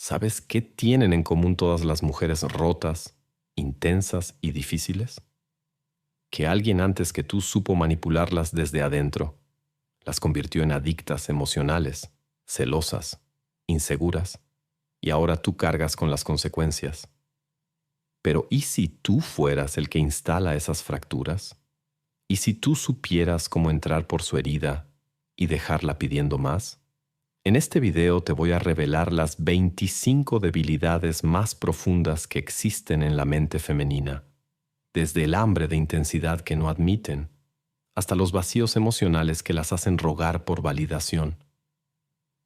¿Sabes qué tienen en común todas las mujeres rotas, intensas y difíciles? Que alguien antes que tú supo manipularlas desde adentro, las convirtió en adictas emocionales, celosas, inseguras, y ahora tú cargas con las consecuencias. Pero ¿y si tú fueras el que instala esas fracturas? ¿Y si tú supieras cómo entrar por su herida y dejarla pidiendo más? En este video te voy a revelar las 25 debilidades más profundas que existen en la mente femenina, desde el hambre de intensidad que no admiten, hasta los vacíos emocionales que las hacen rogar por validación.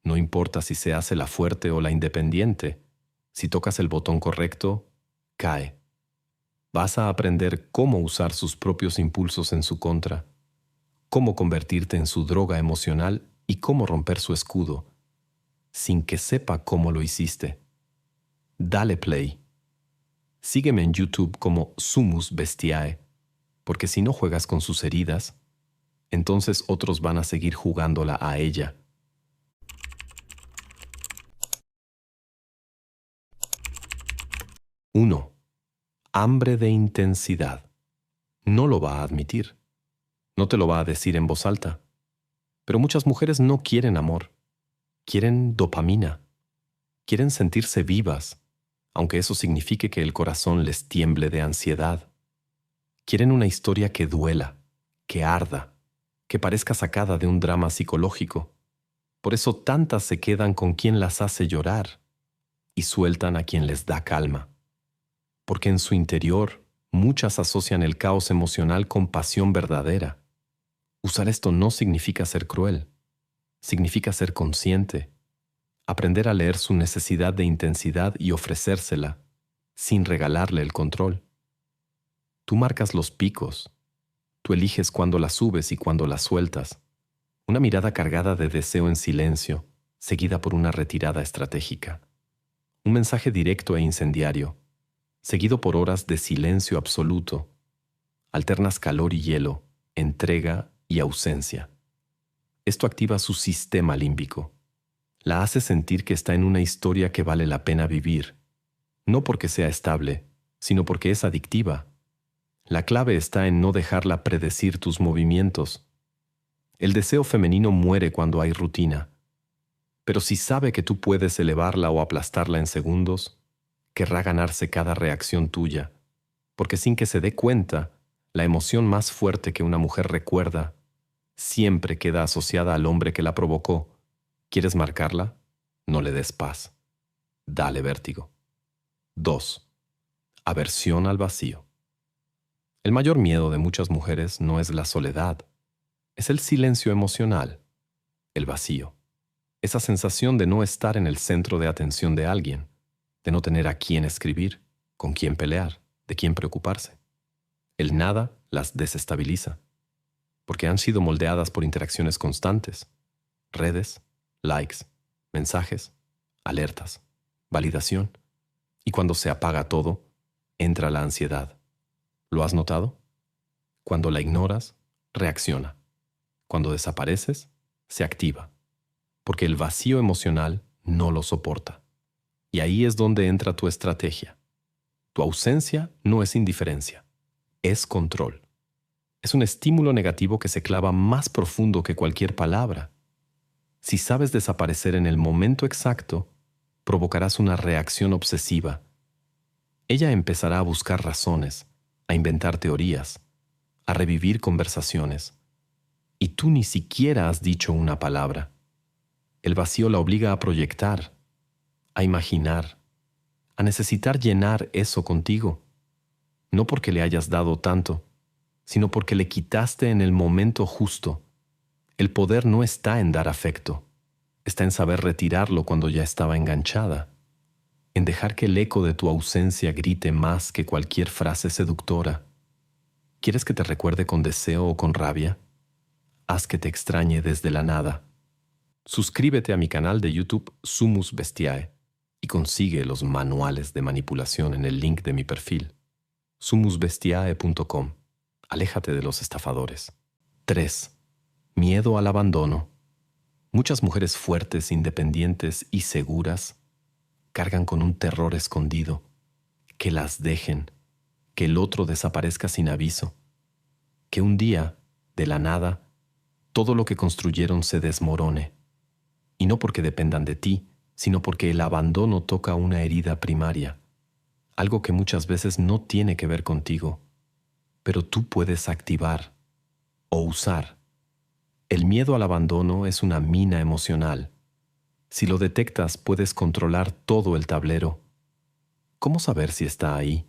No importa si se hace la fuerte o la independiente, si tocas el botón correcto, cae. Vas a aprender cómo usar sus propios impulsos en su contra, cómo convertirte en su droga emocional y cómo romper su escudo, sin que sepa cómo lo hiciste. Dale play. Sígueme en YouTube como Sumus Bestiae, porque si no juegas con sus heridas, entonces otros van a seguir jugándola a ella. 1. Hambre de intensidad. No lo va a admitir. No te lo va a decir en voz alta. Pero muchas mujeres no quieren amor. Quieren dopamina. Quieren sentirse vivas, aunque eso signifique que el corazón les tiemble de ansiedad. Quieren una historia que duela, que arda, que parezca sacada de un drama psicológico. Por eso tantas se quedan con quien las hace llorar y sueltan a quien les da calma. Porque en su interior muchas asocian el caos emocional con pasión verdadera. Usar esto no significa ser cruel, significa ser consciente, aprender a leer su necesidad de intensidad y ofrecérsela, sin regalarle el control. Tú marcas los picos, tú eliges cuándo la subes y cuándo la sueltas. Una mirada cargada de deseo en silencio, seguida por una retirada estratégica. Un mensaje directo e incendiario, seguido por horas de silencio absoluto. Alternas calor y hielo, entrega y ausencia. Esto activa su sistema límbico. La hace sentir que está en una historia que vale la pena vivir, no porque sea estable, sino porque es adictiva. La clave está en no dejarla predecir tus movimientos. El deseo femenino muere cuando hay rutina, pero si sabe que tú puedes elevarla o aplastarla en segundos, querrá ganarse cada reacción tuya, porque sin que se dé cuenta, la emoción más fuerte que una mujer recuerda siempre queda asociada al hombre que la provocó. ¿Quieres marcarla? No le des paz. Dale vértigo. 2. Aversión al vacío. El mayor miedo de muchas mujeres no es la soledad, es el silencio emocional, el vacío. Esa sensación de no estar en el centro de atención de alguien, de no tener a quién escribir, con quién pelear, de quién preocuparse. El nada las desestabiliza, porque han sido moldeadas por interacciones constantes, redes, likes, mensajes, alertas, validación. Y cuando se apaga todo, entra la ansiedad. ¿Lo has notado? Cuando la ignoras, reacciona. Cuando desapareces, se activa, porque el vacío emocional no lo soporta. Y ahí es donde entra tu estrategia. Tu ausencia no es indiferencia, es control. Es un estímulo negativo que se clava más profundo que cualquier palabra. Si sabes desaparecer en el momento exacto, provocarás una reacción obsesiva. Ella empezará a buscar razones, a inventar teorías, a revivir conversaciones. Y tú ni siquiera has dicho una palabra. El vacío la obliga a proyectar, a imaginar, a necesitar llenar eso contigo. No porque le hayas dado tanto, sino porque le quitaste en el momento justo. El poder no está en dar afecto, está en saber retirarlo cuando ya estaba enganchada, en dejar que el eco de tu ausencia grite más que cualquier frase seductora. ¿Quieres que te recuerde con deseo o con rabia? Haz que te extrañe desde la nada. Suscríbete a mi canal de YouTube Sumus Bestiae y consigue los manuales de manipulación en el link de mi perfil, sumusbestiae.com. Aléjate de los estafadores. 3. Miedo al abandono. Muchas mujeres fuertes, independientes y seguras cargan con un terror escondido, que las dejen, que el otro desaparezca sin aviso, que un día, de la nada, todo lo que construyeron se desmorone, y no porque dependan de ti, sino porque el abandono toca una herida primaria, algo que muchas veces no tiene que ver contigo, pero tú puedes activar o usar. El miedo al abandono es una mina emocional. Si lo detectas, puedes controlar todo el tablero. ¿Cómo saber si está ahí?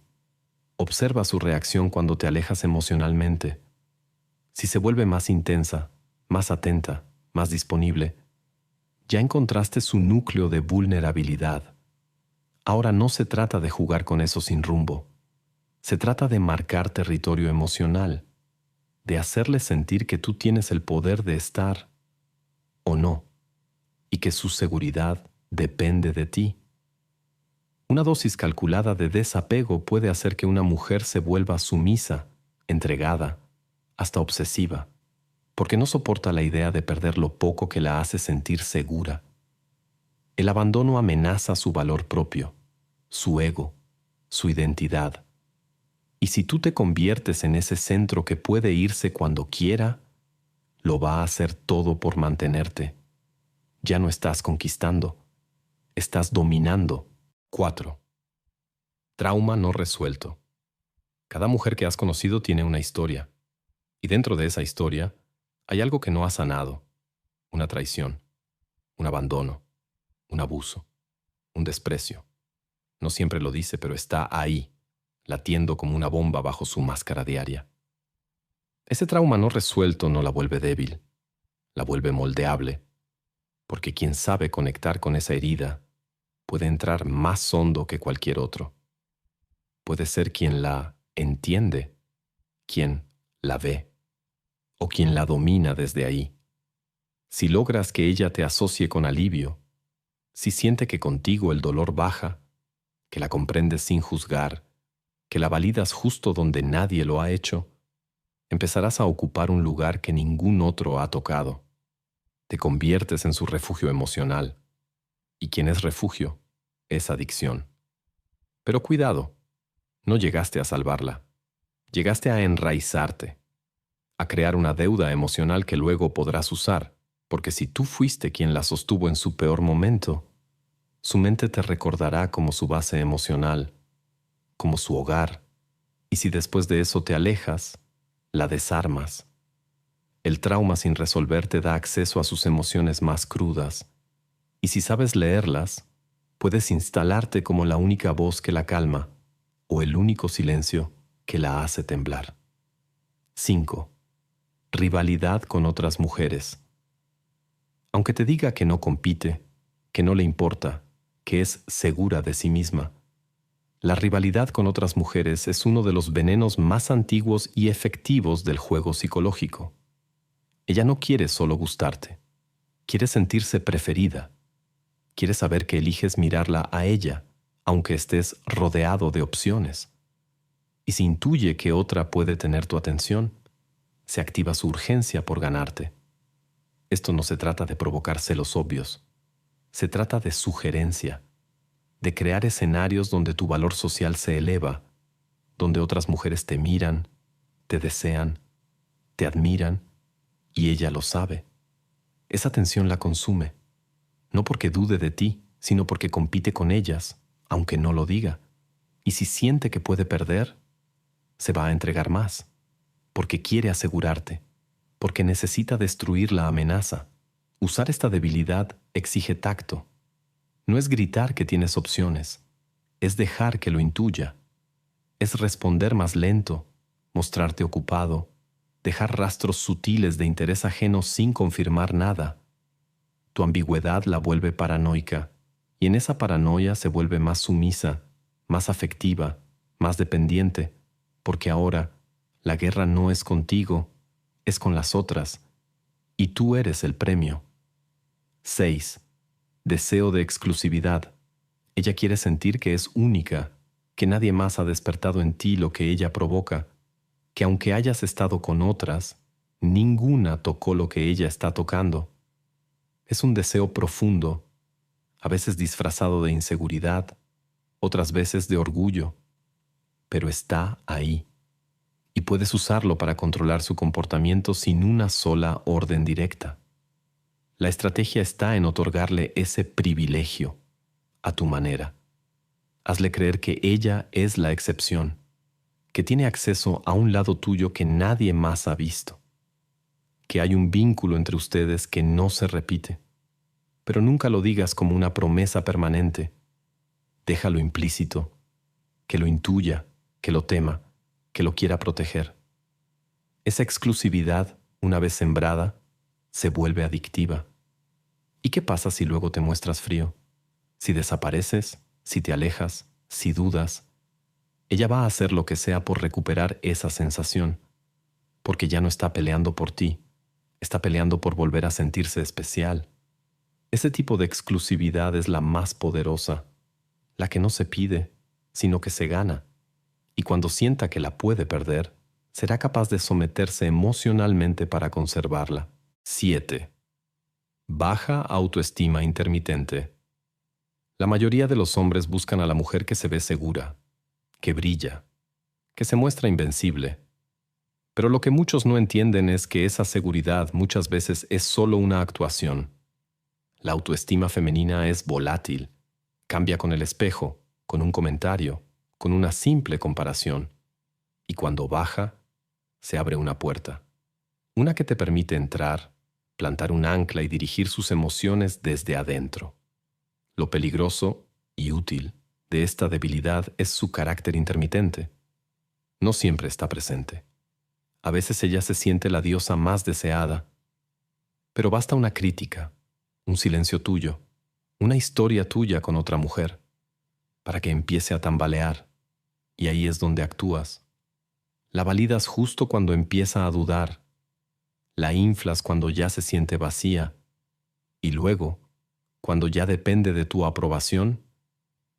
Observa su reacción cuando te alejas emocionalmente. Si se vuelve más intensa, más atenta, más disponible, ya encontraste su núcleo de vulnerabilidad. Ahora no se trata de jugar con eso sin rumbo. Se trata de marcar territorio emocional, de hacerle sentir que tú tienes el poder de estar o no, y que su seguridad depende de ti. Una dosis calculada de desapego puede hacer que una mujer se vuelva sumisa, entregada, hasta obsesiva, porque no soporta la idea de perder lo poco que la hace sentir segura. El abandono amenaza su valor propio, su ego, su identidad. Y si tú te conviertes en ese centro que puede irse cuando quiera, lo va a hacer todo por mantenerte. Ya no estás conquistando, estás dominando. 4. Trauma no resuelto. Cada mujer que has conocido tiene una historia, y dentro de esa historia hay algo que no ha sanado: una traición, un abandono, un abuso, un desprecio. No siempre lo dice, pero está ahí, latiendo como una bomba bajo su máscara diaria. Ese trauma no resuelto no la vuelve débil, la vuelve moldeable, porque quien sabe conectar con esa herida puede entrar más hondo que cualquier otro. Puede ser quien la entiende, quien la ve, o quien la domina desde ahí. Si logras que ella te asocie con alivio, si siente que contigo el dolor baja, que la comprendes sin juzgar, que la validas justo donde nadie lo ha hecho, empezarás a ocupar un lugar que ningún otro ha tocado. Te conviertes en su refugio emocional. Y quien es refugio es adicción. Pero cuidado, no llegaste a salvarla. Llegaste a enraizarte, a crear una deuda emocional que luego podrás usar, porque si tú fuiste quien la sostuvo en su peor momento, su mente te recordará como su base emocional, como su hogar, y si después de eso te alejas, la desarmas. El trauma sin resolver te da acceso a sus emociones más crudas, y si sabes leerlas, puedes instalarte como la única voz que la calma o el único silencio que la hace temblar. 5. Rivalidad con otras mujeres. Aunque te diga que no compite, que no le importa, que es segura de sí misma, la rivalidad con otras mujeres es uno de los venenos más antiguos y efectivos del juego psicológico. Ella no quiere solo gustarte, quiere sentirse preferida, quiere saber que eliges mirarla a ella, aunque estés rodeado de opciones. Y si intuye que otra puede tener tu atención, se activa su urgencia por ganarte. Esto no se trata de provocar celos obvios, se trata de sugerencia, de crear escenarios donde tu valor social se eleva, donde otras mujeres te miran, te desean, te admiran, y ella lo sabe. Esa tensión la consume, no porque dude de ti, sino porque compite con ellas, aunque no lo diga. Y si siente que puede perder, se va a entregar más, porque quiere asegurarte, porque necesita destruir la amenaza. Usar esta debilidad exige tacto. No es gritar que tienes opciones, es dejar que lo intuya. Es responder más lento, mostrarte ocupado, dejar rastros sutiles de interés ajeno sin confirmar nada. Tu ambigüedad la vuelve paranoica, y en esa paranoia se vuelve más sumisa, más afectiva, más dependiente, porque ahora la guerra no es contigo, es con las otras, y tú eres el premio. 6. Deseo de exclusividad. Ella quiere sentir que es única, que nadie más ha despertado en ti lo que ella provoca, que aunque hayas estado con otras, ninguna tocó lo que ella está tocando. Es un deseo profundo, a veces disfrazado de inseguridad, otras veces de orgullo, pero está ahí y puedes usarlo para controlar su comportamiento sin una sola orden directa. La estrategia está en otorgarle ese privilegio a tu manera. Hazle creer que ella es la excepción, que tiene acceso a un lado tuyo que nadie más ha visto, que hay un vínculo entre ustedes que no se repite, pero nunca lo digas como una promesa permanente. Déjalo implícito, que lo intuya, que lo tema, que lo quiera proteger. Esa exclusividad, una vez sembrada, se vuelve adictiva. ¿Y qué pasa si luego te muestras frío? Si desapareces, si te alejas, si dudas, ella va a hacer lo que sea por recuperar esa sensación, porque ya no está peleando por ti, está peleando por volver a sentirse especial. Ese tipo de exclusividad es la más poderosa, la que no se pide, sino que se gana, y cuando sienta que la puede perder, será capaz de someterse emocionalmente para conservarla. 7. Baja autoestima intermitente. La mayoría de los hombres buscan a la mujer que se ve segura, que brilla, que se muestra invencible. Pero lo que muchos no entienden es que esa seguridad muchas veces es solo una actuación. La autoestima femenina es volátil, cambia con el espejo, con un comentario, con una simple comparación. Y cuando baja, se abre una puerta. Una que te permite entrar, plantar un ancla y dirigir sus emociones desde adentro. Lo peligroso y útil de esta debilidad es su carácter intermitente. No siempre está presente. A veces ella se siente la diosa más deseada, pero basta una crítica, un silencio tuyo, una historia tuya con otra mujer, para que empiece a tambalear, y ahí es donde actúas. La validas justo cuando empieza a dudar, la inflas cuando ya se siente vacía, y luego, cuando ya depende de tu aprobación,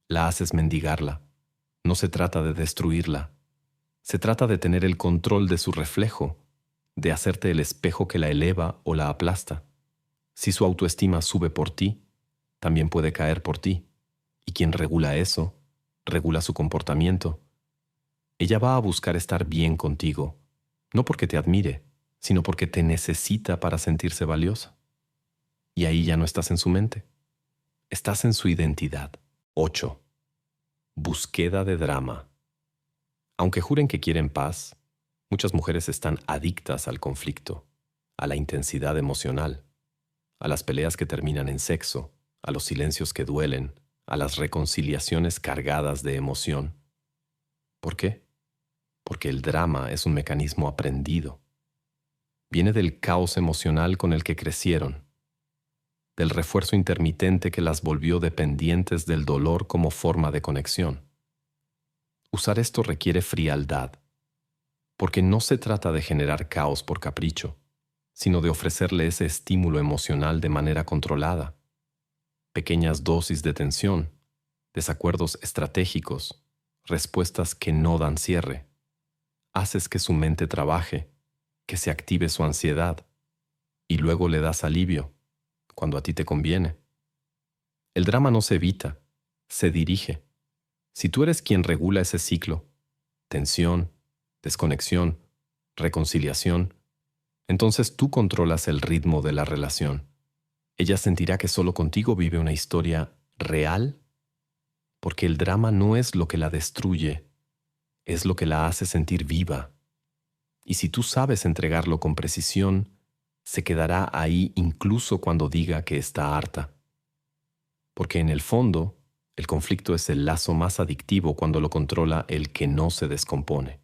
la haces mendigarla. No se trata de destruirla. Se trata de tener el control de su reflejo, de hacerte el espejo que la eleva o la aplasta. Si su autoestima sube por ti, también puede caer por ti. Y quien regula eso, regula su comportamiento. Ella va a buscar estar bien contigo, no porque te admire, sino porque te necesita para sentirse valiosa. Y ahí ya no estás en su mente. Estás en su identidad. 8. Búsqueda de drama. Aunque juren que quieren paz, muchas mujeres están adictas al conflicto, a la intensidad emocional, a las peleas que terminan en sexo, a los silencios que duelen, a las reconciliaciones cargadas de emoción. ¿Por qué? Porque el drama es un mecanismo aprendido. Viene del caos emocional con el que crecieron, del refuerzo intermitente que las volvió dependientes del dolor como forma de conexión. Usar esto requiere frialdad, porque no se trata de generar caos por capricho, sino de ofrecerle ese estímulo emocional de manera controlada. Pequeñas dosis de tensión, desacuerdos estratégicos, respuestas que no dan cierre. Haces que su mente trabaje, que se active su ansiedad, y luego le das alivio, cuando a ti te conviene. El drama no se evita, se dirige. Si tú eres quien regula ese ciclo, tensión, desconexión, reconciliación, entonces tú controlas el ritmo de la relación. Ella sentirá que solo contigo vive una historia real, porque el drama no es lo que la destruye, es lo que la hace sentir viva. Y si tú sabes entregarlo con precisión, se quedará ahí incluso cuando diga que está harta. Porque en el fondo, el conflicto es el lazo más adictivo cuando lo controla el que no se descompone.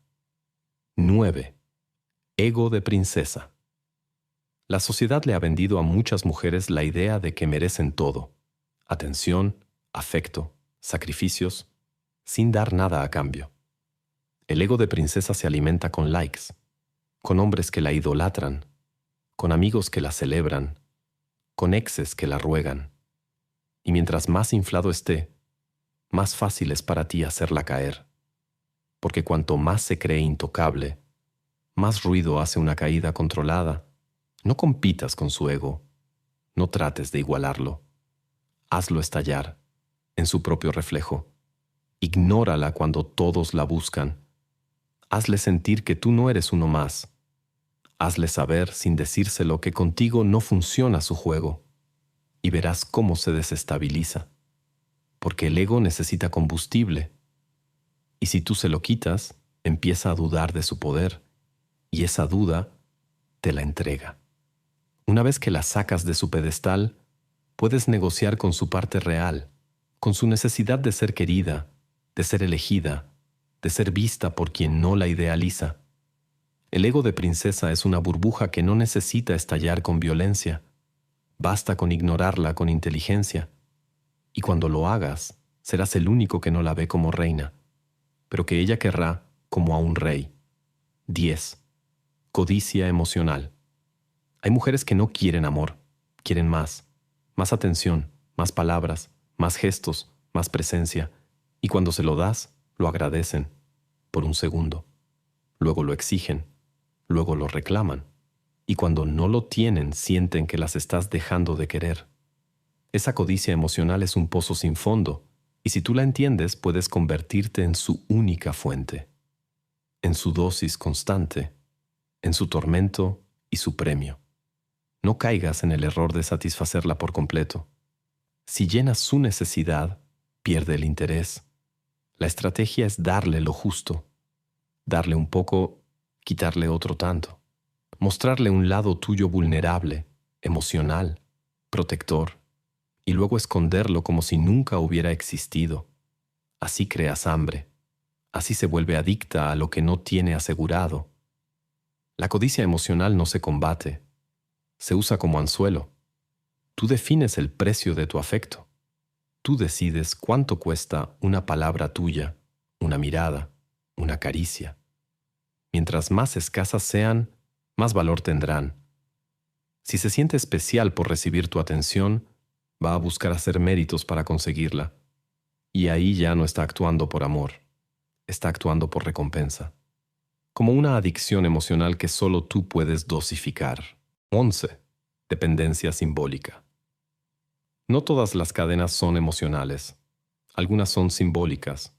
9. Ego de princesa. La sociedad le ha vendido a muchas mujeres la idea de que merecen todo: atención, afecto, sacrificios, sin dar nada a cambio. El ego de princesa se alimenta con likes, con hombres que la idolatran, con amigos que la celebran, con exes que la ruegan. Y mientras más inflado esté, más fácil es para ti hacerla caer. Porque cuanto más se cree intocable, más ruido hace una caída controlada. No compitas con su ego. No trates de igualarlo. hazlo estallar en su propio reflejo. Ignórala cuando todos la buscan. Hazle sentir que tú no eres uno más. Hazle saber, sin decírselo, que contigo no funciona su juego. Y verás cómo se desestabiliza. Porque el ego necesita combustible. Y si tú se lo quitas, empieza a dudar de su poder. Y esa duda te la entrega. Una vez que la sacas de su pedestal, puedes negociar con su parte real, con su necesidad de ser querida, de ser elegida, de ser vista por quien no la idealiza. El ego de princesa es una burbuja que no necesita estallar con violencia. Basta con ignorarla con inteligencia. Y cuando lo hagas, serás el único que no la ve como reina, pero que ella querrá como a un rey. 10. Codicia emocional. Hay mujeres que no quieren amor, quieren más atención, más palabras, más gestos, más presencia, y cuando se lo das, lo agradecen, por un segundo. Luego lo exigen, luego lo reclaman, y cuando no lo tienen, sienten que las estás dejando de querer. Esa codicia emocional es un pozo sin fondo, y si tú la entiendes, puedes convertirte en su única fuente, en su dosis constante, en su tormento y su premio. No caigas en el error de satisfacerla por completo. Si llenas su necesidad, pierde el interés. La estrategia es darle lo justo, darle un poco, quitarle otro tanto, mostrarle un lado tuyo vulnerable, emocional, protector, y luego esconderlo como si nunca hubiera existido. Así creas hambre, así se vuelve adicta a lo que no tiene asegurado. La codicia emocional no se combate, se usa como anzuelo. Tú defines el precio de tu afecto. Tú decides cuánto cuesta una palabra tuya, una mirada, una caricia. Mientras más escasas sean, más valor tendrán. Si se siente especial por recibir tu atención, va a buscar hacer méritos para conseguirla. Y ahí ya no está actuando por amor, está actuando por recompensa. Como una adicción emocional que solo tú puedes dosificar. 11. Dependencia simbólica. No todas las cadenas son emocionales. Algunas son simbólicas.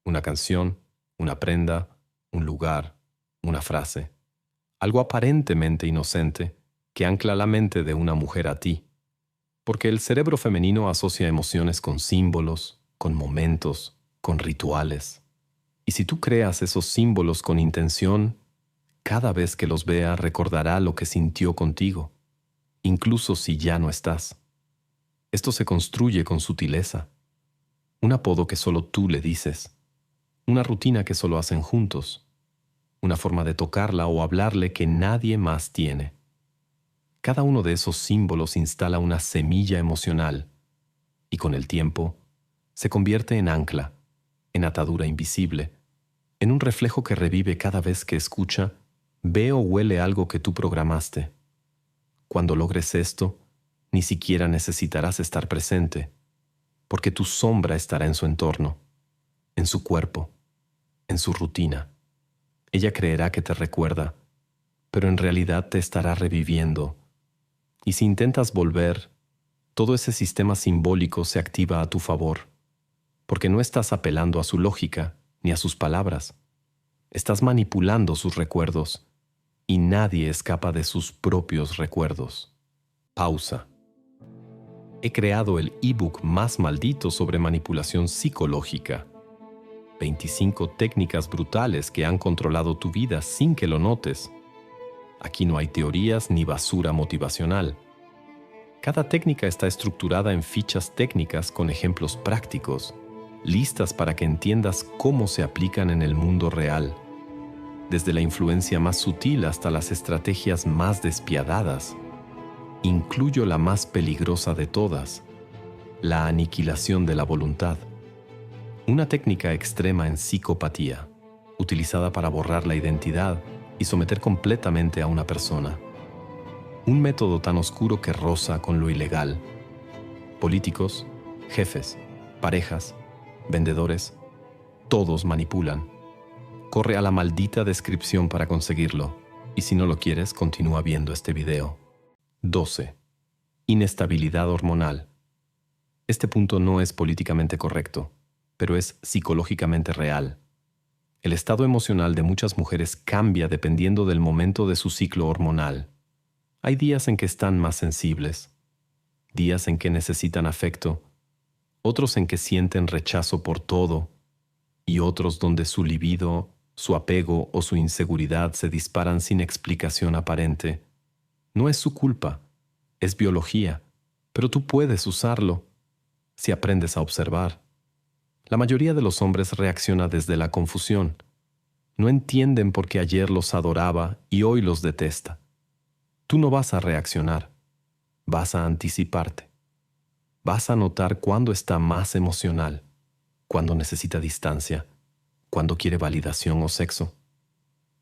Una canción, una prenda, un lugar, una frase. Algo aparentemente inocente que ancla la mente de una mujer a ti. Porque el cerebro femenino asocia emociones con símbolos, con momentos, con rituales. Y si tú creas esos símbolos con intención, cada vez que los vea recordará lo que sintió contigo, incluso si ya no estás. Esto se construye con sutileza. Un apodo que solo tú le dices. Una rutina que solo hacen juntos. Una forma de tocarla o hablarle que nadie más tiene. Cada uno de esos símbolos instala una semilla emocional y con el tiempo se convierte en ancla, en atadura invisible, en un reflejo que revive cada vez que escucha, ve o huele algo que tú programaste. Cuando logres esto, ni siquiera necesitarás estar presente, porque tu sombra estará en su entorno, en su cuerpo, en su rutina. Ella creerá que te recuerda, pero en realidad te estará reviviendo. Y si intentas volver, todo ese sistema simbólico se activa a tu favor, porque no estás apelando a su lógica ni a sus palabras. Estás manipulando sus recuerdos, y nadie escapa de sus propios recuerdos. Pausa. He creado el ebook más maldito sobre manipulación psicológica. 25 técnicas brutales que han controlado tu vida sin que lo notes. Aquí no hay teorías ni basura motivacional. Cada técnica está estructurada en fichas técnicas con ejemplos prácticos, listas para que entiendas cómo se aplican en el mundo real. Desde la influencia más sutil hasta las estrategias más despiadadas. Incluyo la más peligrosa de todas, la aniquilación de la voluntad. Una técnica extrema en psicopatía, utilizada para borrar la identidad y someter completamente a una persona. Un método tan oscuro que roza con lo ilegal. Políticos, jefes, parejas, vendedores, todos manipulan. Corre a la maldita descripción para conseguirlo, y si no lo quieres, continúa viendo este video. 12. Inestabilidad hormonal. Este punto no es políticamente correcto, pero es psicológicamente real. El estado emocional de muchas mujeres cambia dependiendo del momento de su ciclo hormonal. Hay días en que están más sensibles, días en que necesitan afecto, otros en que sienten rechazo por todo y otros donde su libido, su apego o su inseguridad se disparan sin explicación aparente. No es su culpa, es biología, pero tú puedes usarlo si aprendes a observar. La mayoría de los hombres reacciona desde la confusión. No entienden por qué ayer los adoraba y hoy los detesta. Tú no vas a reaccionar, vas a anticiparte. Vas a notar cuándo está más emocional, cuándo necesita distancia, cuándo quiere validación o sexo.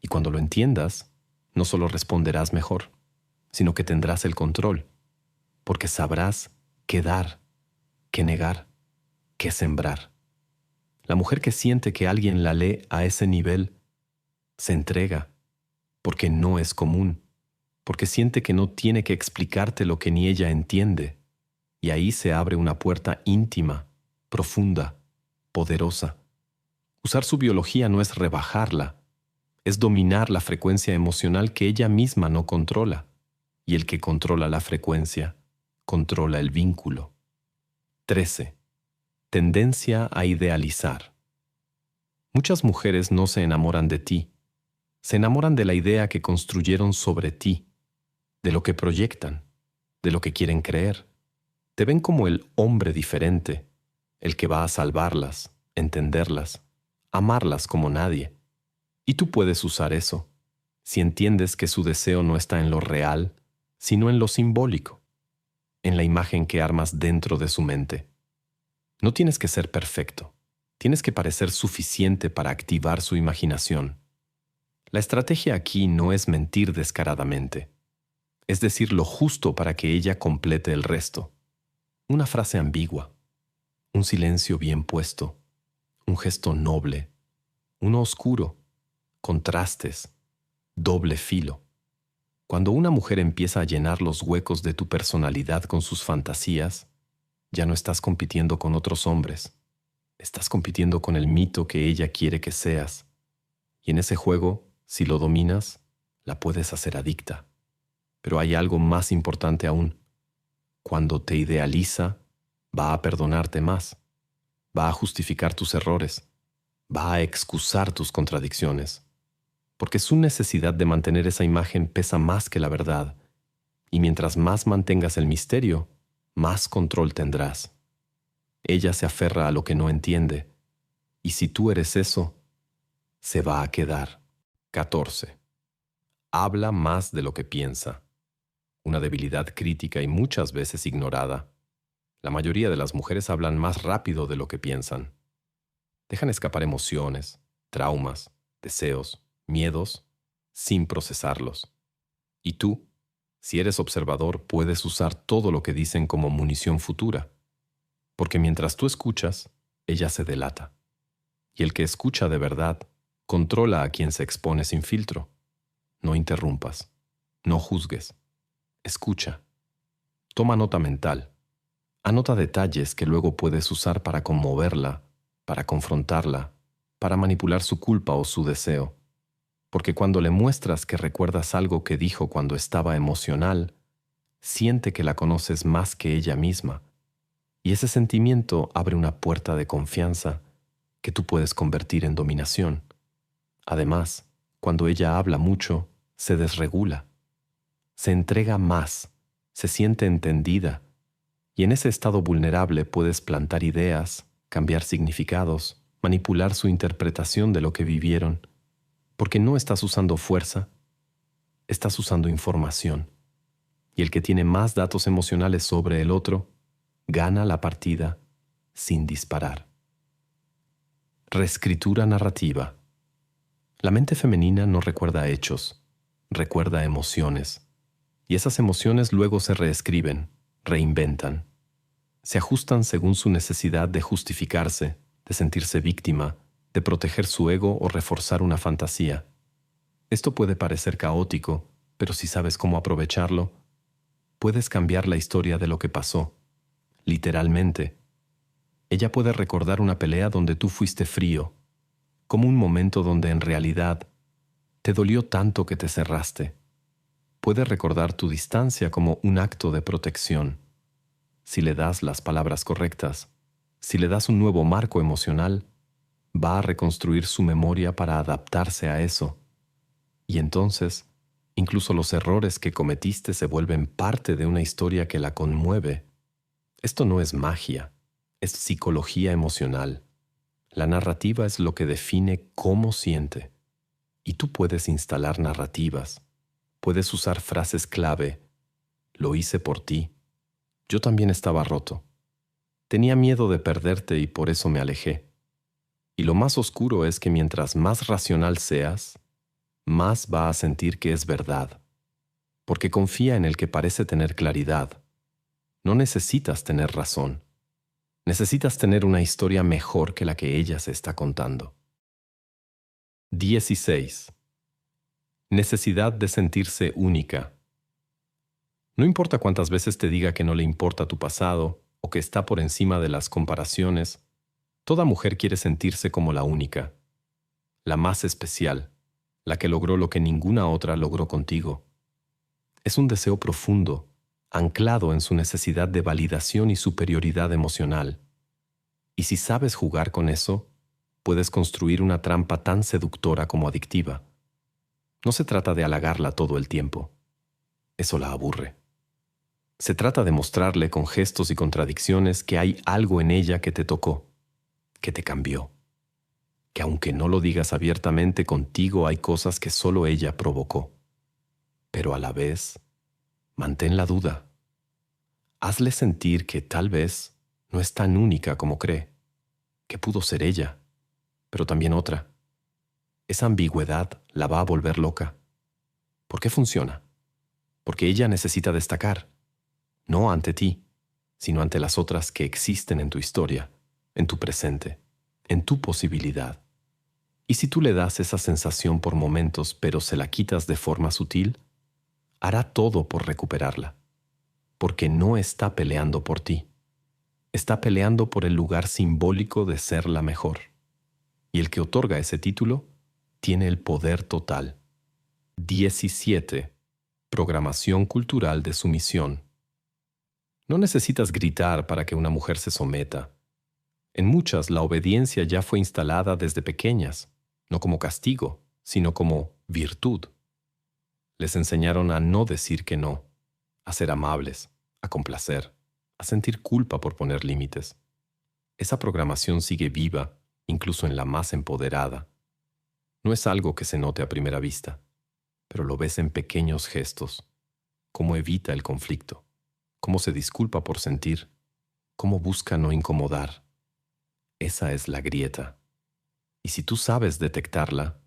Y cuando lo entiendas, no solo responderás mejor, sino que tendrás el control, porque sabrás qué dar, qué negar, qué sembrar. La mujer que siente que alguien la lee a ese nivel se entrega, porque no es común, porque siente que no tiene que explicarte lo que ni ella entiende, y ahí se abre una puerta íntima, profunda, poderosa. Usar su biología no es rebajarla, es dominar la frecuencia emocional que ella misma no controla, y el que controla la frecuencia, controla el vínculo. 13. Tendencia a idealizar. Muchas mujeres no se enamoran de ti, se enamoran de la idea que construyeron sobre ti, de lo que proyectan, de lo que quieren creer. Te ven como el hombre diferente, el que va a salvarlas, entenderlas, amarlas como nadie. Y tú puedes usar eso, si entiendes que su deseo no está en lo real, sino en lo simbólico, en la imagen que armas dentro de su mente. No tienes que ser perfecto, tienes que parecer suficiente para activar su imaginación. La estrategia aquí no es mentir descaradamente, es decir lo justo para que ella complete el resto. Una frase ambigua, un silencio bien puesto, un gesto noble, uno oscuro, contrastes, doble filo. Cuando una mujer empieza a llenar los huecos de tu personalidad con sus fantasías, ya no estás compitiendo con otros hombres, estás compitiendo con el mito que ella quiere que seas. Y en ese juego, si lo dominas, la puedes hacer adicta. Pero hay algo más importante aún. Cuando te idealiza, va a perdonarte más, va a justificar tus errores, va a excusar tus contradicciones, porque su necesidad de mantener esa imagen pesa más que la verdad, y mientras más mantengas el misterio, más control tendrás. Ella se aferra a lo que no entiende, y si tú eres eso, se va a quedar. 14. Habla más de lo que piensa. Una debilidad crítica y muchas veces ignorada. La mayoría de las mujeres hablan más rápido de lo que piensan. Dejan escapar emociones, traumas, deseos, miedos, sin procesarlos. Y tú, si eres observador, puedes usar todo lo que dicen como munición futura. Porque mientras tú escuchas, ella se delata. Y el que escucha de verdad, controla a quien se expone sin filtro. No interrumpas, no juzgues. Escucha. Toma nota mental. Anota detalles que luego puedes usar para conmoverla, para confrontarla, para manipular su culpa o su deseo. Porque cuando le muestras que recuerdas algo que dijo cuando estaba emocional, siente que la conoces más que ella misma. Y ese sentimiento abre una puerta de confianza que tú puedes convertir en dominación. Además, cuando ella habla mucho, se desregula. Se entrega más, se siente entendida, y en ese estado vulnerable puedes plantar ideas, cambiar significados, manipular su interpretación de lo que vivieron, porque no estás usando fuerza, estás usando información. Y el que tiene más datos emocionales sobre el otro, gana la partida sin disparar. Reescritura narrativa. La mente femenina no recuerda hechos, recuerda emociones. Y esas emociones luego se reescriben, reinventan. Se ajustan según su necesidad de justificarse, de sentirse víctima, de proteger su ego o reforzar una fantasía. Esto puede parecer caótico, pero si sabes cómo aprovecharlo, puedes cambiar la historia de lo que pasó, literalmente, Ella puede recordar una pelea donde tú fuiste frío, como un momento donde en realidad te dolió tanto que te cerraste. Puede recordar tu distancia como un acto de protección. Si le das las palabras correctas, si le das un nuevo marco emocional, va a reconstruir su memoria para adaptarse a eso. Y entonces, incluso los errores que cometiste se vuelven parte de una historia que la conmueve. Esto no es magia, es psicología emocional. La narrativa es lo que define cómo siente. Y tú puedes instalar narrativas. Puedes usar frases clave. Lo hice por ti. Yo también estaba roto. Tenía miedo de perderte y por eso me alejé. Y lo más oscuro es que mientras más racional seas, más va a sentir que es verdad. Porque confía en el que parece tener claridad. No necesitas tener razón. Necesitas tener una historia mejor que la que ella se está contando. 16. Necesidad de sentirse única. No importa cuántas veces te diga que no le importa tu pasado o que está por encima de las comparaciones, toda mujer quiere sentirse como la única, la más especial, la que logró lo que ninguna otra logró contigo. Es un deseo profundo, anclado en su necesidad de validación y superioridad emocional. Y si sabes jugar con eso, puedes construir una trampa tan seductora como adictiva. No se trata de halagarla todo el tiempo. Eso la aburre. Se trata de mostrarle con gestos y contradicciones que hay algo en ella que te tocó, que te cambió, que aunque no lo digas abiertamente contigo hay cosas que solo ella provocó. Pero a la vez, mantén la duda. Hazle sentir que tal vez no es tan única como cree, que pudo ser ella, pero también otra. Esa ambigüedad la va a volver loca. ¿Por qué funciona? Porque ella necesita destacar, no ante ti, sino ante las otras que existen en tu historia, en tu presente, en tu posibilidad. Y si tú le das esa sensación por momentos, pero se la quitas de forma sutil, hará todo por recuperarla, porque no está peleando por ti. Está peleando por el lugar simbólico de ser la mejor. Y el que otorga ese título tiene el poder total. 17. Programación cultural de sumisión. No necesitas gritar para que una mujer se someta. En muchas, la obediencia ya fue instalada desde pequeñas, no como castigo, sino como virtud. Les enseñaron a no decir que no, a ser amables, a complacer, a sentir culpa por poner límites. Esa programación sigue viva, incluso en la más empoderada. No es algo que se note a primera vista, pero lo ves en pequeños gestos, cómo evita el conflicto, cómo se disculpa por sentir, cómo busca no incomodar. Esa es la grieta. Y si tú sabes detectarla,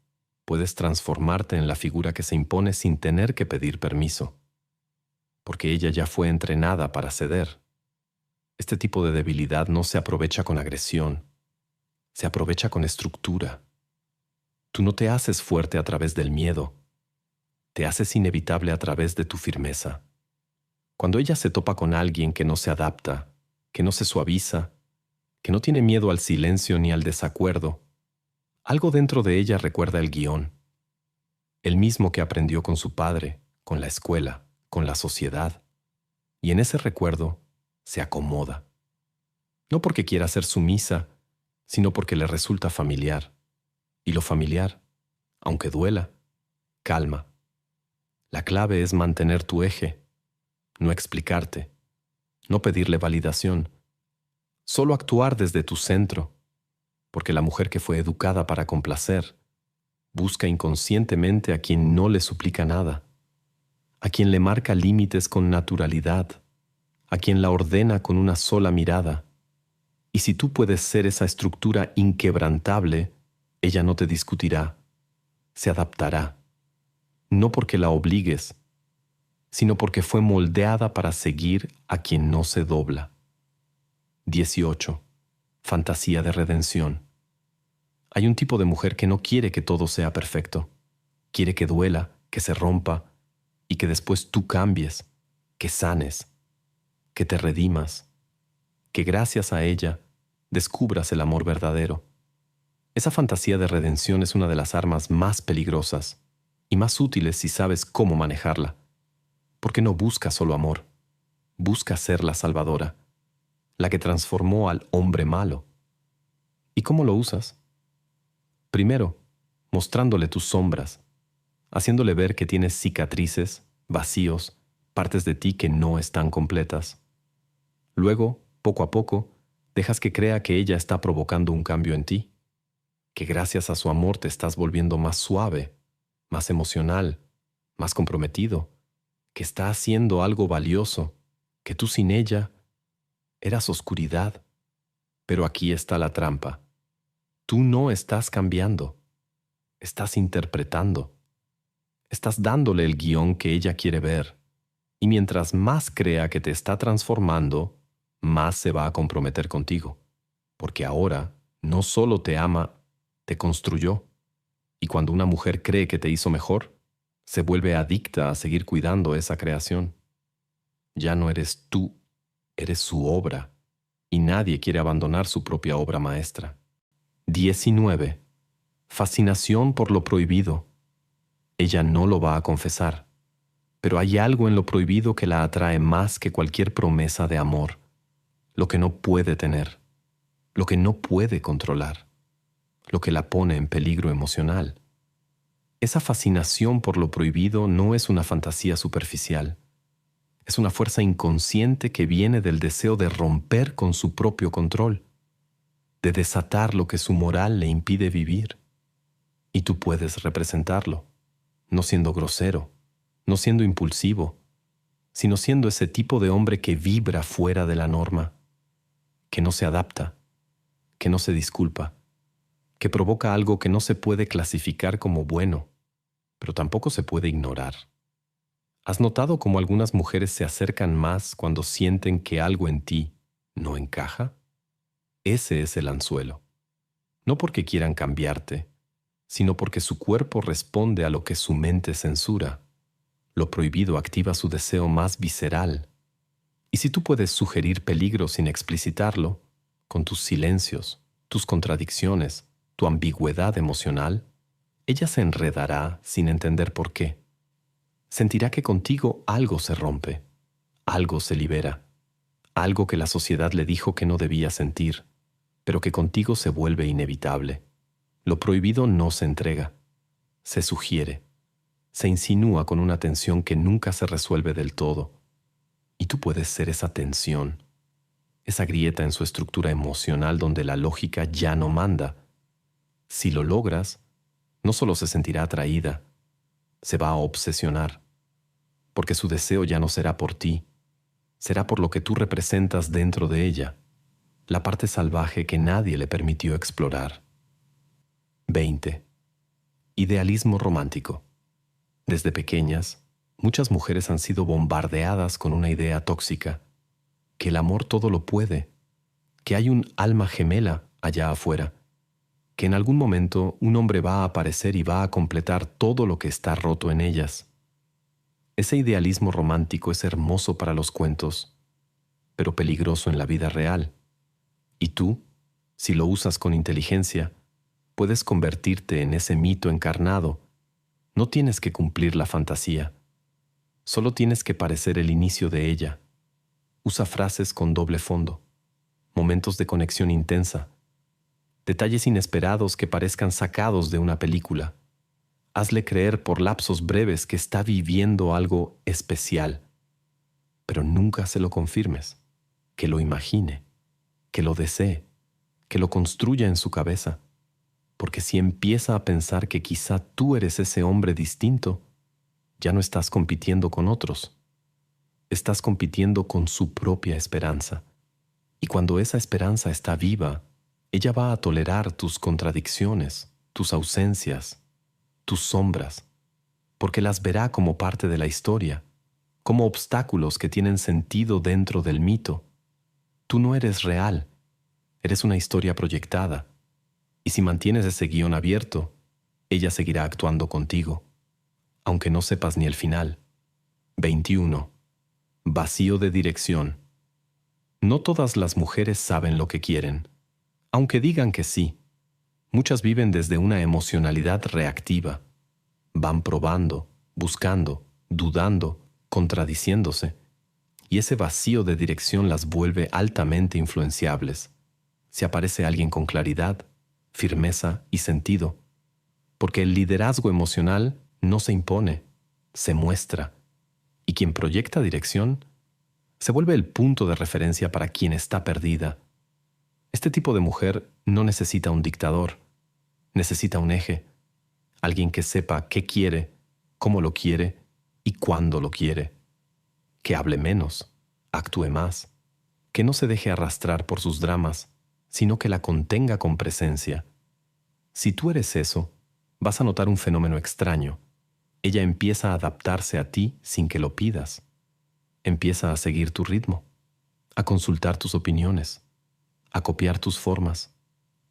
puedes transformarte en la figura que se impone sin tener que pedir permiso, porque ella ya fue entrenada para ceder. Este tipo de debilidad no se aprovecha con agresión, se aprovecha con estructura. Tú no te haces fuerte a través del miedo, te haces inevitable a través de tu firmeza. Cuando ella se topa con alguien que no se adapta, que no se suaviza, que no tiene miedo al silencio ni al desacuerdo, algo dentro de ella recuerda el guión, el mismo que aprendió con su padre, con la escuela, con la sociedad, y en ese recuerdo se acomoda. No porque quiera ser sumisa, sino porque le resulta familiar. Y lo familiar, aunque duela, calma. La clave es mantener tu eje, no explicarte, no pedirle validación, solo actuar desde tu centro, porque la mujer que fue educada para complacer busca inconscientemente a quien no le suplica nada, a quien le marca límites con naturalidad, a quien la ordena con una sola mirada. Y si tú puedes ser esa estructura inquebrantable, ella no te discutirá, se adaptará, no porque la obligues, sino porque fue moldeada para seguir a quien no se dobla. 18. Fantasía de redención. Hay un tipo de mujer que no quiere que todo sea perfecto. Quiere que duela, que se rompa y que después tú cambies, que sanes, que te redimas, que gracias a ella descubras el amor verdadero. Esa fantasía de redención es una de las armas más peligrosas y más útiles si sabes cómo manejarla. Porque no busca solo amor, busca ser la salvadora, la que transformó al hombre malo. ¿Y cómo lo usas? Primero, mostrándole tus sombras, haciéndole ver que tienes cicatrices, vacíos, partes de ti que no están completas. Luego, poco a poco, dejas que crea que ella está provocando un cambio en ti, que gracias a su amor te estás volviendo más suave, más emocional, más comprometido, que está haciendo algo valioso, que tú sin ella eras oscuridad. Pero aquí está la trampa. Tú no estás cambiando, estás interpretando. Estás dándole el guión que ella quiere ver. Y mientras más crea que te está transformando, más se va a comprometer contigo. Porque ahora no solo te ama, te construyó. Y cuando una mujer cree que te hizo mejor, se vuelve adicta a seguir cuidando esa creación. Ya no eres tú, eres su obra. Y nadie quiere abandonar su propia obra maestra. 19. Fascinación por lo prohibido. Ella no lo va a confesar, pero hay algo en lo prohibido que la atrae más que cualquier promesa de amor, lo que no puede tener, lo que no puede controlar, lo que la pone en peligro emocional. Esa fascinación por lo prohibido no es una fantasía superficial, es una fuerza inconsciente que viene del deseo de romper con su propio control, de desatar lo que su moral le impide vivir. Y tú puedes representarlo, no siendo grosero, no siendo impulsivo, sino siendo ese tipo de hombre que vibra fuera de la norma, que no se adapta, que no se disculpa, que provoca algo que no se puede clasificar como bueno, pero tampoco se puede ignorar. ¿Has notado cómo algunas mujeres se acercan más cuando sienten que algo en ti no encaja? Ese es el anzuelo. No porque quieran cambiarte, sino porque su cuerpo responde a lo que su mente censura. Lo prohibido activa su deseo más visceral. Y si tú puedes sugerir peligro sin explicitarlo, con tus silencios, tus contradicciones, tu ambigüedad emocional, ella se enredará sin entender por qué. Sentirá que contigo algo se rompe, algo se libera, algo que la sociedad le dijo que no debía sentir, pero que contigo se vuelve inevitable. Lo prohibido no se entrega, se sugiere, se insinúa con una tensión que nunca se resuelve del todo. Y tú puedes ser esa tensión, esa grieta en su estructura emocional donde la lógica ya no manda. Si lo logras, no solo se sentirá atraída, se va a obsesionar, porque su deseo ya no será por ti, será por lo que tú representas dentro de ella, la parte salvaje que nadie le permitió explorar. 20. Idealismo romántico. Desde pequeñas, muchas mujeres han sido bombardeadas con una idea tóxica, que el amor todo lo puede, que hay un alma gemela allá afuera, que en algún momento un hombre va a aparecer y va a completar todo lo que está roto en ellas. Ese idealismo romántico es hermoso para los cuentos, pero peligroso en la vida real. Y tú, si lo usas con inteligencia, puedes convertirte en ese mito encarnado. No tienes que cumplir la fantasía, solo tienes que parecer el inicio de ella. Usa frases con doble fondo, momentos de conexión intensa, detalles inesperados que parezcan sacados de una película. Hazle creer por lapsos breves que está viviendo algo especial, pero nunca se lo confirmes, que lo imagine, que lo desee, que lo construya en su cabeza, porque si empieza a pensar que quizá tú eres ese hombre distinto, ya no estás compitiendo con otros, estás compitiendo con su propia esperanza. Y cuando esa esperanza está viva, ella va a tolerar tus contradicciones, tus ausencias, tus sombras, porque las verá como parte de la historia, como obstáculos que tienen sentido dentro del mito. Tú no eres real, eres una historia proyectada, y si mantienes ese guión abierto, ella seguirá actuando contigo, aunque no sepas ni el final. 21. Vacío de dirección. No todas las mujeres saben lo que quieren. Aunque digan que sí, muchas viven desde una emocionalidad reactiva. Van probando, buscando, dudando, contradiciéndose, y ese vacío de dirección las vuelve altamente influenciables. Si aparece alguien con claridad, firmeza y sentido, porque el liderazgo emocional no se impone, se muestra, y quien proyecta dirección se vuelve el punto de referencia para quien está perdida. Este tipo de mujer no necesita un dictador, necesita un eje, alguien que sepa qué quiere, cómo lo quiere y cuándo lo quiere, que hable menos, actúe más, que no se deje arrastrar por sus dramas, sino que la contenga con presencia. Si tú eres eso, vas a notar un fenómeno extraño. Ella empieza a adaptarse a ti sin que lo pidas. Empieza a seguir tu ritmo, a consultar tus opiniones, a copiar tus formas,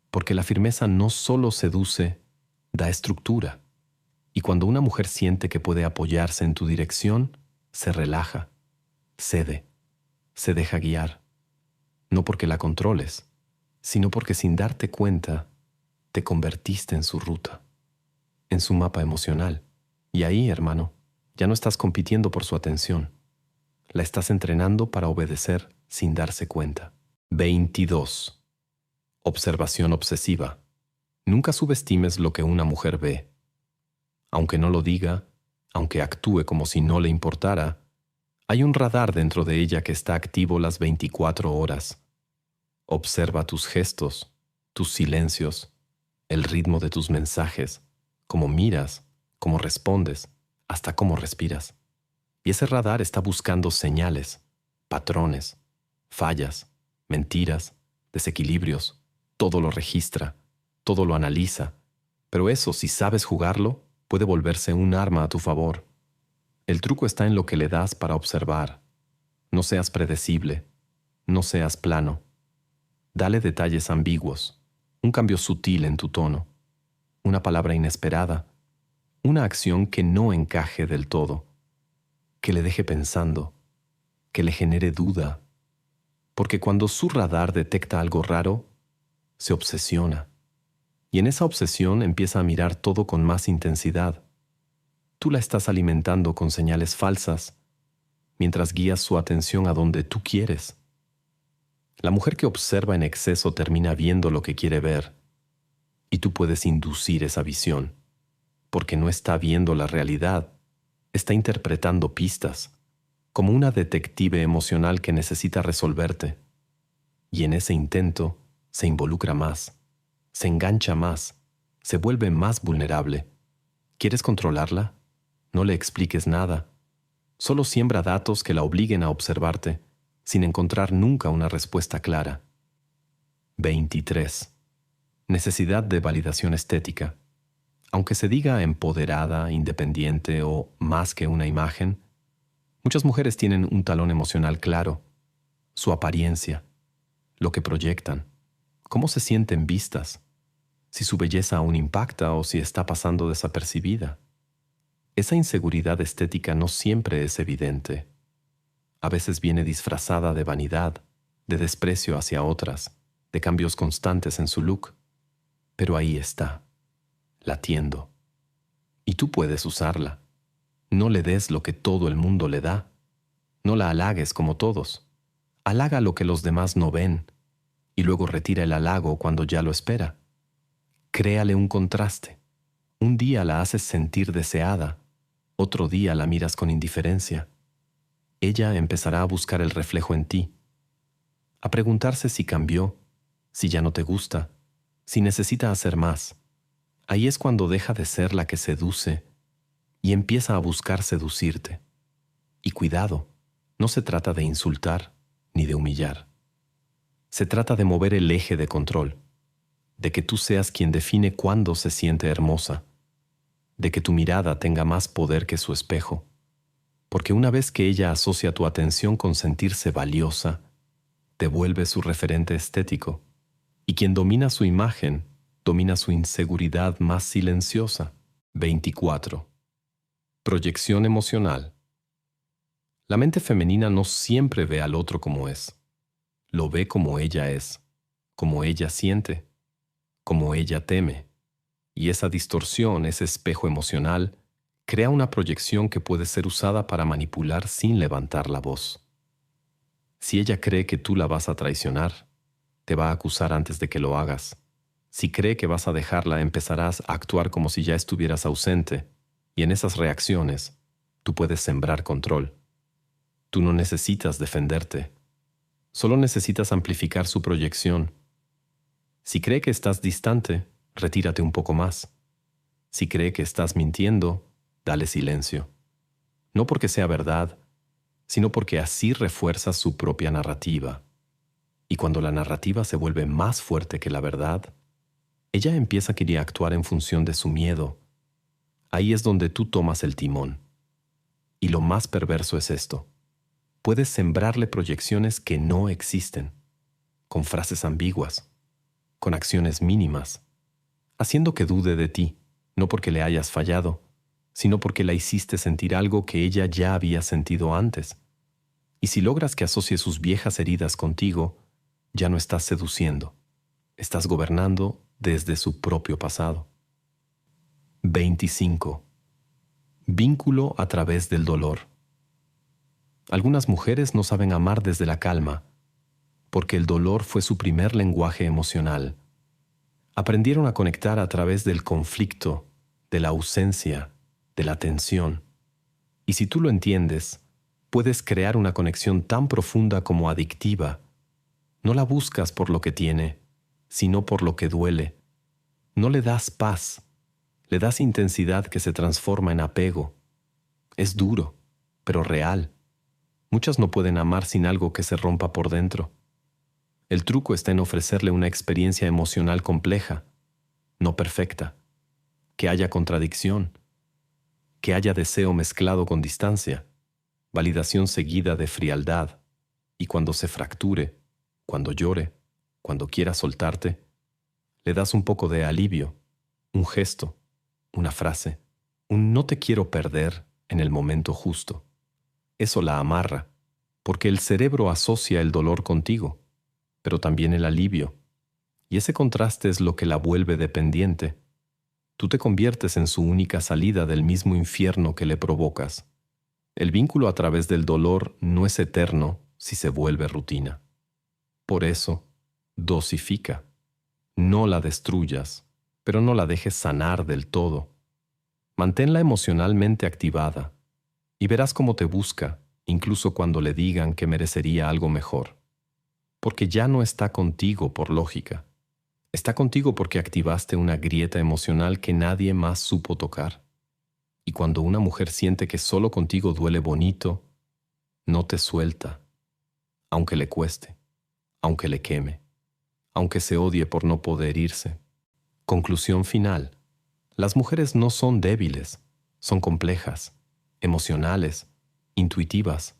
porque la firmeza no solo seduce, da estructura. Y cuando una mujer siente que puede apoyarse en tu dirección, se relaja, cede, se deja guiar, no porque la controles, sino porque sin darte cuenta, te convertiste en su ruta, en su mapa emocional. Y ahí, hermano, ya no estás compitiendo por su atención. La estás entrenando para obedecer sin darse cuenta. 22. Observación obsesiva. Nunca subestimes lo que una mujer ve. Aunque no lo diga, aunque actúe como si no le importara, hay un radar dentro de ella que está activo las 24 horas. Observa tus gestos, tus silencios, el ritmo de tus mensajes, cómo miras, cómo respondes, hasta cómo respiras. Y ese radar está buscando señales, patrones, fallas, mentiras, desequilibrios. Todo lo registra, todo lo analiza. Pero eso, si sabes jugarlo, puede volverse un arma a tu favor. El truco está en lo que le das para observar. No seas predecible, no seas plano. Dale detalles ambiguos, un cambio sutil en tu tono, una palabra inesperada, una acción que no encaje del todo, que le deje pensando, que le genere duda, porque cuando su radar detecta algo raro, se obsesiona, y en esa obsesión empieza a mirar todo con más intensidad. Tú la estás alimentando con señales falsas, mientras guías su atención a donde tú quieres. La mujer que observa en exceso termina viendo lo que quiere ver, y tú puedes inducir esa visión, porque no está viendo la realidad, está interpretando pistas, como una detective emocional que necesita resolverte. Y en ese intento se involucra más, se engancha más, se vuelve más vulnerable. ¿Quieres controlarla? No le expliques nada. Solo siembra datos que la obliguen a observarte, sin encontrar nunca una respuesta clara. 23. Necesidad de validación estética. Aunque se diga empoderada, independiente o más que una imagen, muchas mujeres tienen un talón emocional claro, su apariencia, lo que proyectan, cómo se sienten vistas, si su belleza aún impacta o si está pasando desapercibida. Esa inseguridad estética no siempre es evidente. A veces viene disfrazada de vanidad, de desprecio hacia otras, de cambios constantes en su look. Pero ahí está, latiendo. Y tú puedes usarla. No le des lo que todo el mundo le da. No la halagues como todos. Halaga lo que los demás no ven, y luego retira el halago cuando ya lo espera. Créale un contraste. Un día la haces sentir deseada, otro día la miras con indiferencia. Ella empezará a buscar el reflejo en ti, a preguntarse si cambió, si ya no te gusta, si necesita hacer más. Ahí es cuando deja de ser la que seduce y empieza a buscar seducirte. Y cuidado, no se trata de insultar ni de humillar. Se trata de mover el eje de control, de que tú seas quien define cuándo se siente hermosa, de que tu mirada tenga más poder que su espejo, porque una vez que ella asocia tu atención con sentirse valiosa, te vuelve su referente estético, y quien domina su imagen, domina su inseguridad más silenciosa. 24. Proyección emocional. La mente femenina no siempre ve al otro como es, lo ve como ella es. como ella siente, como ella teme. Y esa distorsión, ese espejo emocional, crea una proyección que puede ser usada para manipular sin levantar la voz. Si ella cree que tú la vas a traicionar, te va a acusar antes de que lo hagas. Si cree que vas a dejarla, empezarás a actuar como si ya estuvieras ausente, y en esas reacciones, tú puedes sembrar control. Tú no necesitas defenderte, solo necesitas amplificar su proyección. Si cree que estás distante, retírate un poco más. Si cree que estás mintiendo, dale silencio. No porque sea verdad, sino porque así refuerzas su propia narrativa. Y cuando la narrativa se vuelve más fuerte que la verdad, ella empieza a querer actuar en función de su miedo. Ahí es donde tú tomas el timón. Y lo más perverso es esto. Puedes sembrarle proyecciones que no existen, con frases ambiguas, con acciones mínimas, haciendo que dude de ti, no porque le hayas fallado, sino porque la hiciste sentir algo que ella ya había sentido antes. Y si logras que asocie sus viejas heridas contigo, ya no estás seduciendo, estás gobernando desde su propio pasado. 25. Vínculo a través del dolor. Algunas mujeres no saben amar desde la calma, porque el dolor fue su primer lenguaje emocional. Aprendieron a conectar a través del conflicto, de la ausencia, de la tensión. Y si tú lo entiendes, puedes crear una conexión tan profunda como adictiva. No la buscas por lo que tiene, sino por lo que duele. No le das paz, le das intensidad que se transforma en apego. Es duro, pero real. Muchas no pueden amar sin algo que se rompa por dentro. El truco está en ofrecerle una experiencia emocional compleja, no perfecta, que haya contradicción, que haya deseo mezclado con distancia, validación seguida de frialdad, y cuando se fracture, cuando llore, cuando quiera soltarte, le das un poco de alivio, un gesto, una frase, un no te quiero perder en el momento justo. Eso la amarra, porque el cerebro asocia el dolor contigo, pero también el alivio, y ese contraste es lo que la vuelve dependiente. Tú te conviertes en su única salida del mismo infierno que le provocas. El vínculo a través del dolor no es eterno si se vuelve rutina. Por eso, dosifica. No la destruyas, pero no la dejes sanar del todo. Manténla emocionalmente activada y verás cómo te busca, incluso cuando le digan que merecería algo mejor. Porque ya no está contigo por lógica. Está contigo porque activaste una grieta emocional que nadie más supo tocar. Y cuando una mujer siente que solo contigo duele bonito, no te suelta, aunque le cueste, aunque le queme, aunque se odie por no poder irse. Conclusión final. Las mujeres no son débiles, son complejas, emocionales, intuitivas,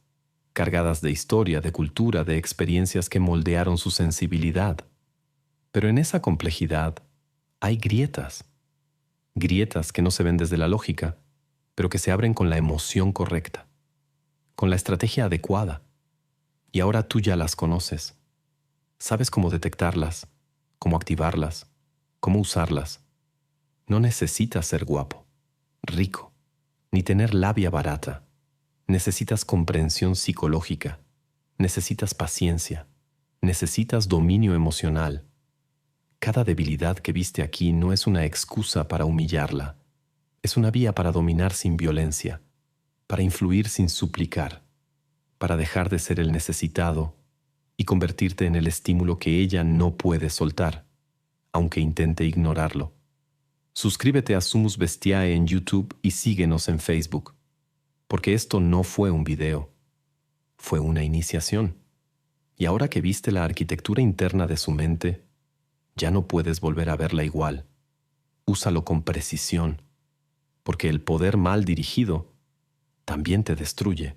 cargadas de historia, de cultura, de experiencias que moldearon su sensibilidad. Pero en esa complejidad hay grietas. Grietas que no se ven desde la lógica, pero que se abren con la emoción correcta, con la estrategia adecuada. Y ahora tú ya las conoces. Sabes cómo detectarlas, cómo activarlas, cómo usarlas. No necesitas ser guapo, rico, ni tener labia barata. Necesitas comprensión psicológica, necesitas paciencia, necesitas dominio emocional. Cada debilidad que viste aquí no es una excusa para humillarla, es una vía para dominar sin violencia, para influir sin suplicar, para dejar de ser el necesitado y convertirte en el estímulo que ella no puede soltar, aunque intente ignorarlo. Suscríbete a Sumus Bestiae en YouTube y síguenos en Facebook, porque esto no fue un video, fue una iniciación. Y ahora que viste la arquitectura interna de su mente, ya no puedes volver a verla igual. Úsalo con precisión, porque el poder mal dirigido también te destruye.